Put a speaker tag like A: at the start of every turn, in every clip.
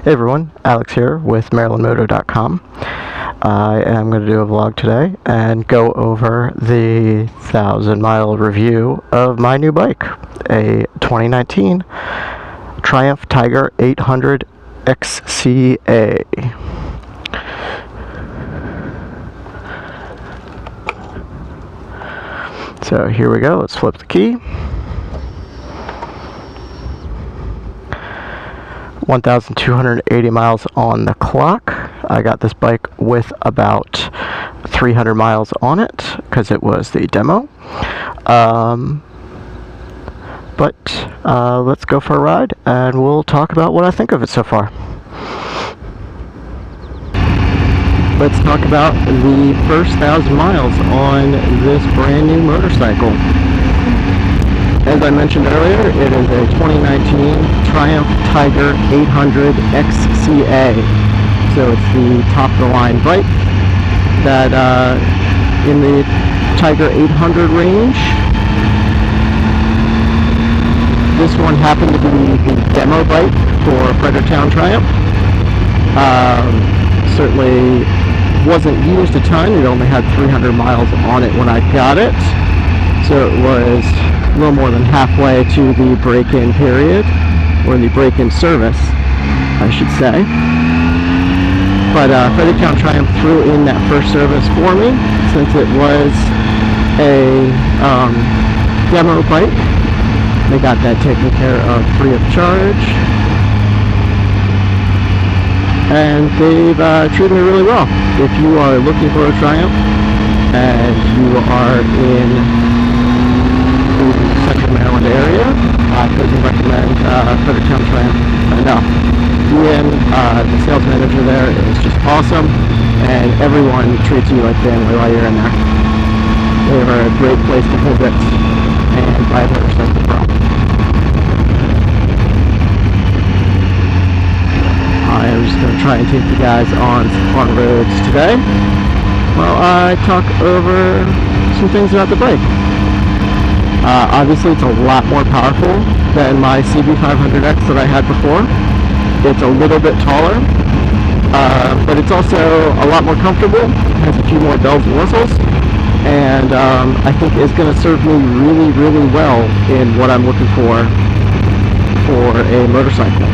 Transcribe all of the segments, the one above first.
A: Hey everyone, Alex here with MarylandMoto.com. I am going to do a vlog today and go over the 1,000-mile review of my new bike, a 2019 Triumph Tiger 800 XCA. So here we go, let's flip the key. 1,280 miles on the clock. I got this bike with about 300 miles on it because it was the demo. Let's go for a ride and we'll talk about what I think of it so far. Let's talk about the first 1,000 miles on this brand new motorcycle. As I mentioned earlier, it is a 2019 Triumph Tiger 800 XCA. So it's the top-of-the-line bike that in the Tiger 800 range. This one happened to be the demo bike for Fredericktown Triumph. Certainly wasn't used a ton. It only had 300 miles on it when I got it. So it was a little more than halfway to the break-in period, or the break-in service, I should say. But Fredericktown Triumph threw in that first service for me, since it was a demo bike. They got that taken care of free of charge. And they've treated me really well. If you are looking for a Triumph, and you are in the Central Maryland area, I couldn't recommend Fredericktown Triumph enough. Ian, the sales manager there, is just awesome, and everyone treats you like family while you're in there. They are a great place to visit and buy a motorcycle from. I am just going to try and take you guys on roads today while I talk over some things about the bike. Obviously it's a lot more powerful than my CB500X that I had before. It's a little bit taller, but it's also a lot more comfortable, has a few more bells and whistles, and I think is going to serve me really, really well in what I'm looking for a motorcycle.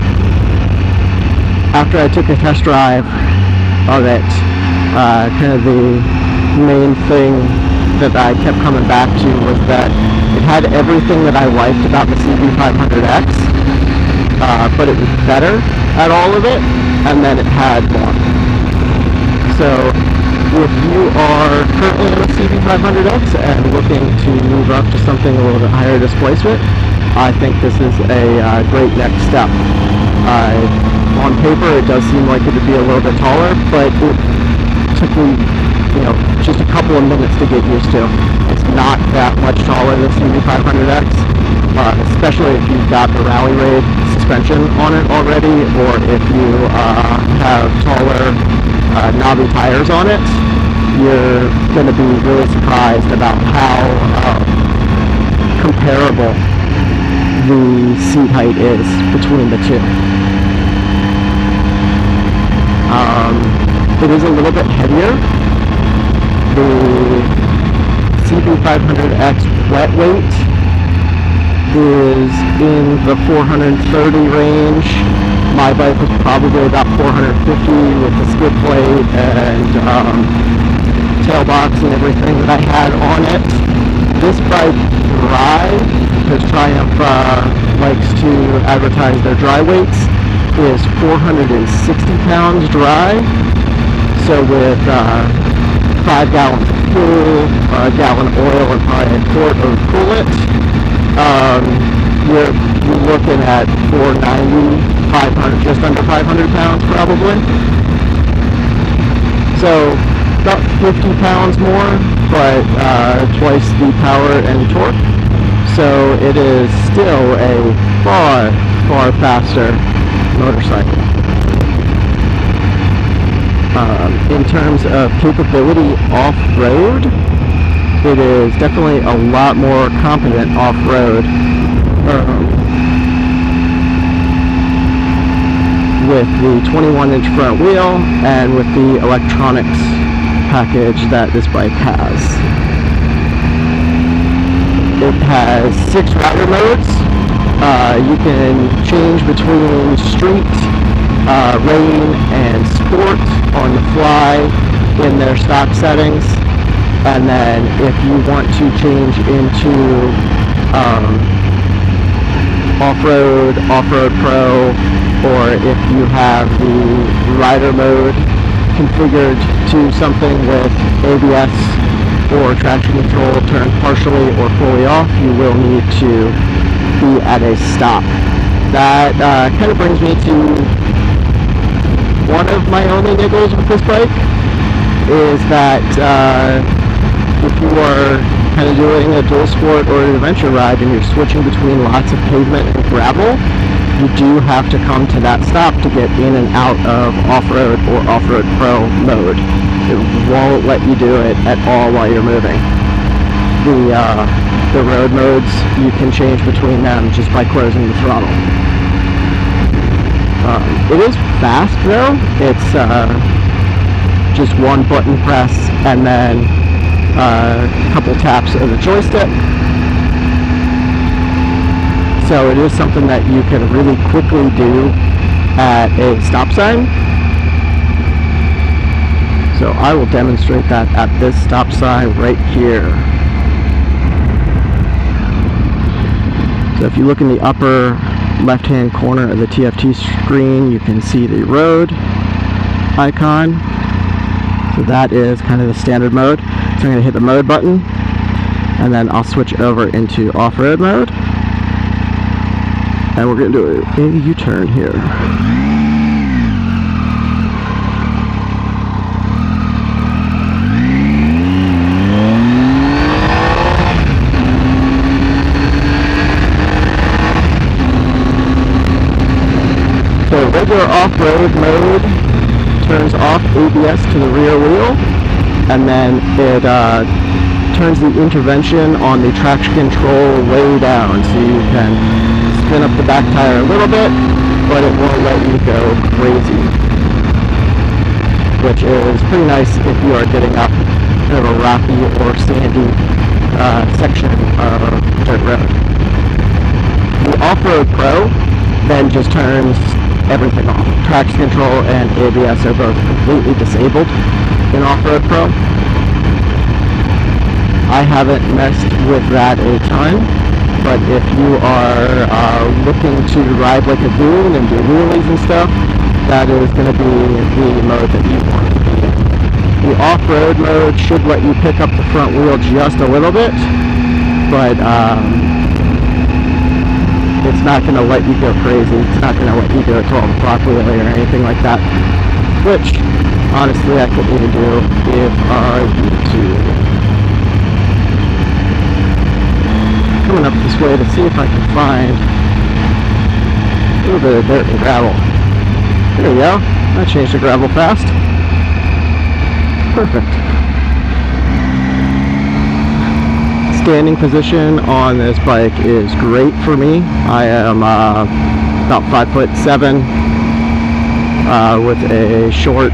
A: After I took a test drive of it, kind of the main thing that I kept coming back to was that it had everything that I liked about the CB500X, but it was better at all of it, and then it had more. So if you are currently on a CB500X and looking to move up to something a little bit higher displacement, I think this is a great next step. On paper, it does seem like it would be a little bit taller, but it took me, just a couple of minutes to get used to. It's not that much taller than CB500X, especially if you've got the Rally Raid suspension on it already, or if you have taller knobby tires on it. You're going to be really surprised about how comparable the seat height is between the two. It is a little bit heavier. The CB500X wet weight is in the 430 range. My bike was probably about 450 with the skid plate and tailbox and everything that I had on it. This bike dry, because Triumph likes to advertise their dry weights, is 460 pounds dry. So with 5 gallons of fuel, a gallon of oil, and probably a quart of coolant, you're looking at 490, 500, just under 500 pounds probably. So about 50 pounds more, but twice the power and torque. So it is still a far, far faster motorcycle. In terms of capability off-road, it is definitely a lot more competent off-road. with the 21-inch front wheel and with the electronics package that this bike has. It has 6 rider modes. You can change between street, rain, and sport on the fly in their stock settings. And then if you want to change into off-road, off-road pro, or if you have the rider mode configured to something with ABS or traction control turned partially or fully off, you will need to be at a stop. That kind of brings me to one of my only niggles with this bike, is that if you are kind of doing a dual sport or an adventure ride and you're switching between lots of pavement and gravel, you do have to come to that stop to get in and out of off-road or off-road pro mode. It won't let you do it at all while you're moving. The road modes, you can change between them just by closing the throttle. It is fast though. It's just one button press and then a couple taps of the joystick. So it is something that you can really quickly do at a stop sign. So I will demonstrate that at this stop sign right here. So if you look in the upper left-hand corner of the TFT screen, you can see the road icon. So that is kind of the standard mode. So I'm going to hit the mode button, and then I'll switch over into off-road mode. And we're going to do a U-turn here. So regular off-road mode turns off ABS to the rear wheel, and then it turns the intervention on the traction control way down, so you can spin up the back tire a little bit, but it won't let you go crazy, which is pretty nice if you are getting up kind of a rocky or sandy section of dirt road. The Off-Road Pro then just turns everything off. Traction control and ABS are both completely disabled in Off-Road Pro. I haven't messed with that a ton, but if you are looking to ride like a goon and do wheelies and stuff, that is going to be the mode that you want to be in. The off-road mode should let you pick up the front wheel just a little bit, but it's not going to let you go crazy. It's not going to let you do a 12 o'clock wheelie or anything like that, which honestly I couldn't even do if I need to. Coming up this way to see if I can find a little bit of dirt and gravel. There we go. I changed the gravel fast. Perfect. Standing position on this bike is great for me. I am about 5'7", with a short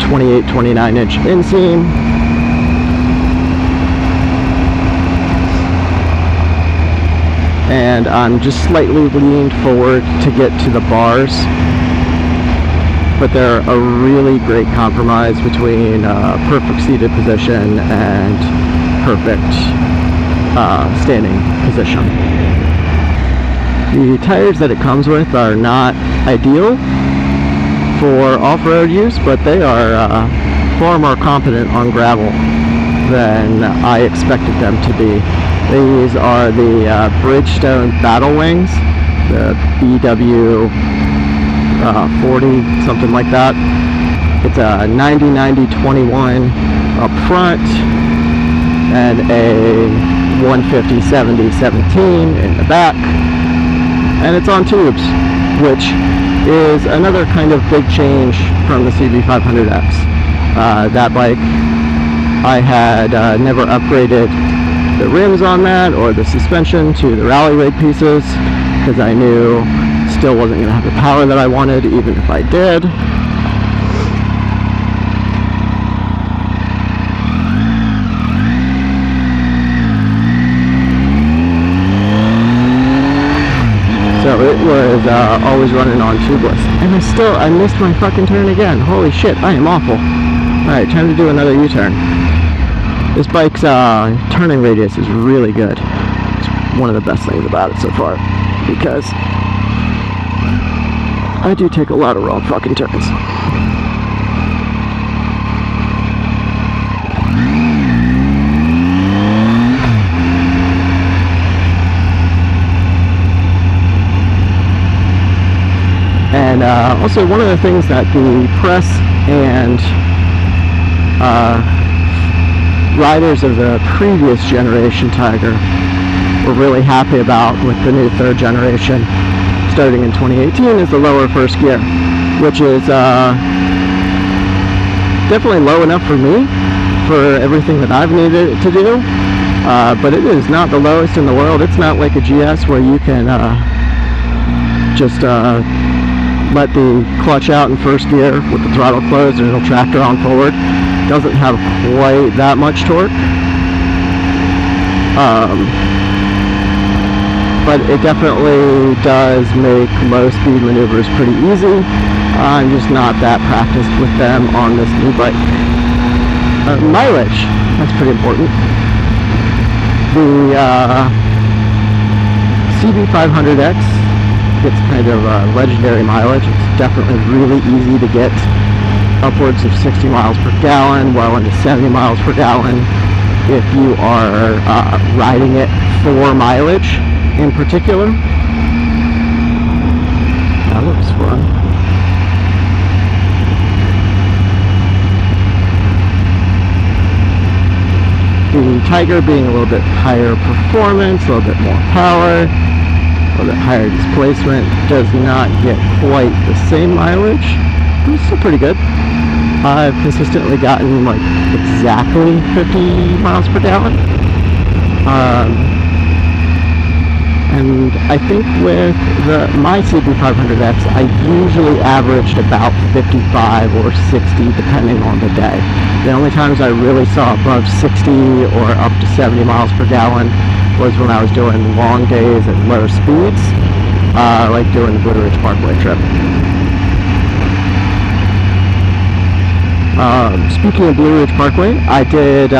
A: 28-29 inch inseam. And I'm just slightly leaned forward to get to the bars, but they're a really great compromise between perfect seated position and perfect standing position. The tires that it comes with are not ideal for off-road use, but they are far more competent on gravel than I expected them to be. These are the Bridgestone Battle Wings, the BW 40, something like that. It's a 90-90-21 up front and a 150-70-17 in the back, and it's on tubes, which is another kind of big change from the CB500X. That bike, I had never upgraded the rims on that or the suspension to the rally rig pieces, because I knew still wasn't going to have the power that I wanted, even if I did. So it was always running on tubeless. And I missed my fucking turn again. Holy shit, I am awful. Alright, time to do another U-turn. This bike's turning radius is really good. It's one of the best things about it so far, because I do take a lot of wrong fucking turns. And also, one of the things that the press and riders of the previous generation Tiger were really happy about with the new third generation starting in 2018 is the lower first gear, which is definitely low enough for me for everything that I've needed it to do, but it is not the lowest in the world. It's not like a GS where you can just let the clutch out in first gear with the throttle closed and it'll tractor on forward. Doesn't have quite that much torque, but it definitely does make low speed maneuvers pretty easy. I'm just not that practiced with them on this new bike. Mileage, that's pretty important. The CB500X gets kind of legendary mileage. It's definitely really easy to get upwards of 60 miles per gallon, well into 70 miles per gallon if you are riding it for mileage in particular. That looks fun. The Tiger being a little bit higher performance, a little bit more power, a little bit higher displacement, does not get quite the same mileage. It's still pretty good. I've consistently gotten like exactly 50 miles per gallon. And I think with my CB500X, I usually averaged about 55 or 60 depending on the day. The only times I really saw above 60 or up to 70 miles per gallon was when I was doing long days at low speeds, like doing the Blue Ridge Parkway trip. Speaking of Blue Ridge Parkway, I did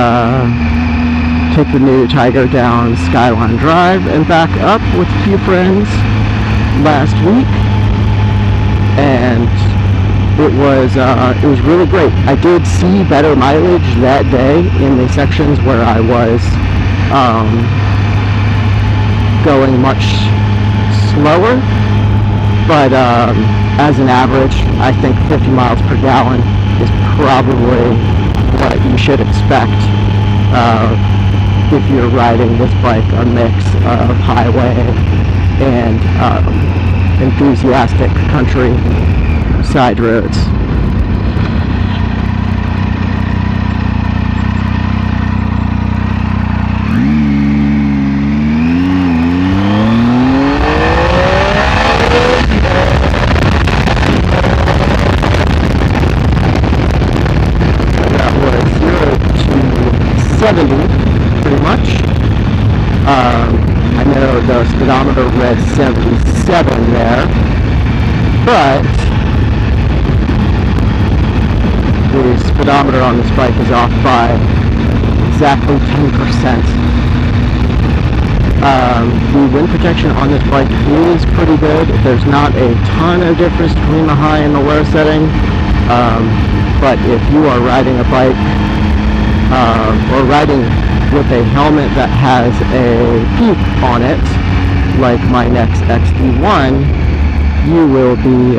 A: take the new Tiger down Skyline Drive and back up with a few friends last week, and it was really great. I did see better mileage that day in the sections where I was going much slower, but as an average, I think 50 miles per gallon is probably what you should expect if you're riding this bike a mix of highway and enthusiastic country side roads. That was 0 to 70. Pretty much. I know the speedometer read 77 there, but the speedometer on this bike is off by exactly 10%. The wind protection on this bike is pretty good. There's not a ton of difference between the high and the low setting, but if you are riding a bike or riding with a helmet that has a peak on it, like my next XD1, you will be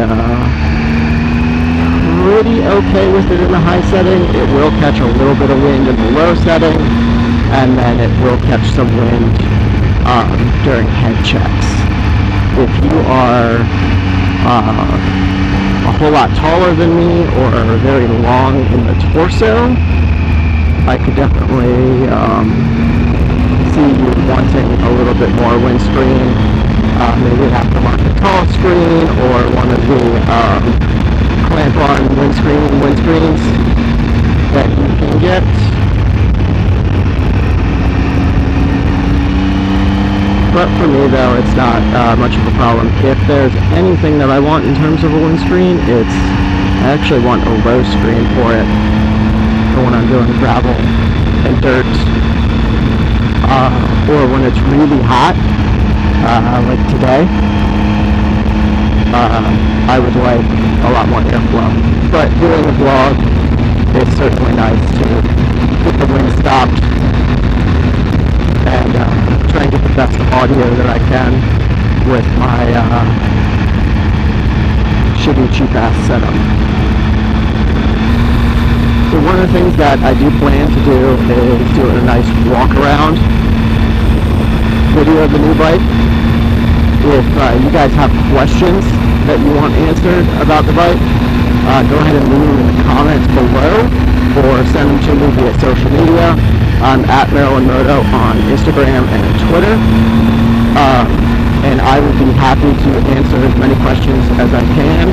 A: pretty okay with it in the high setting. It will catch a little bit of wind in the low setting, and then it will catch some wind during head checks. If you are a whole lot taller than me or very long in the torso, I could definitely see you wanting a little bit more windscreen, maybe an aftermarket tall screen or one of the clamp-on windscreens that you can get. But for me though, it's not much of a problem. If there's anything that I want in terms of a windscreen, I actually want a low screen for it, for when I'm doing gravel and dirt, or when it's really hot, like today. I would like a lot more airflow. But doing a vlog is certainly nice to get the wind stopped and try and get the best audio that I can with my shitty cheap-ass setup. So one of the things that I do plan to do is do a nice walk-around video of the new bike. If you guys have questions that you want answered about the bike, go ahead and leave them in the comments below or send them to me via social media. I'm at Maryland Moto on Instagram and Twitter, and I will be happy to answer as many questions as I can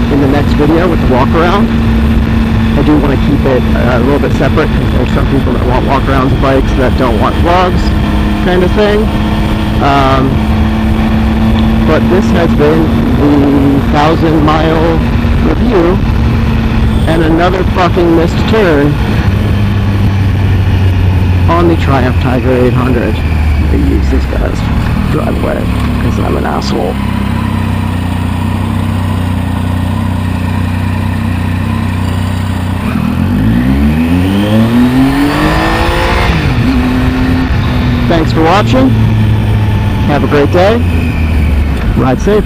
A: in the next video with the walk around. I do want to keep it a little bit separate because there's some people that want walk-arounds of bikes that don't want vlogs, kind of thing. But this has been the 1,000-mile review and another fucking missed turn on the Triumph Tiger 800. I use this guy's driveway because I'm an asshole. Thanks for watching. Have a great day. Ride safe.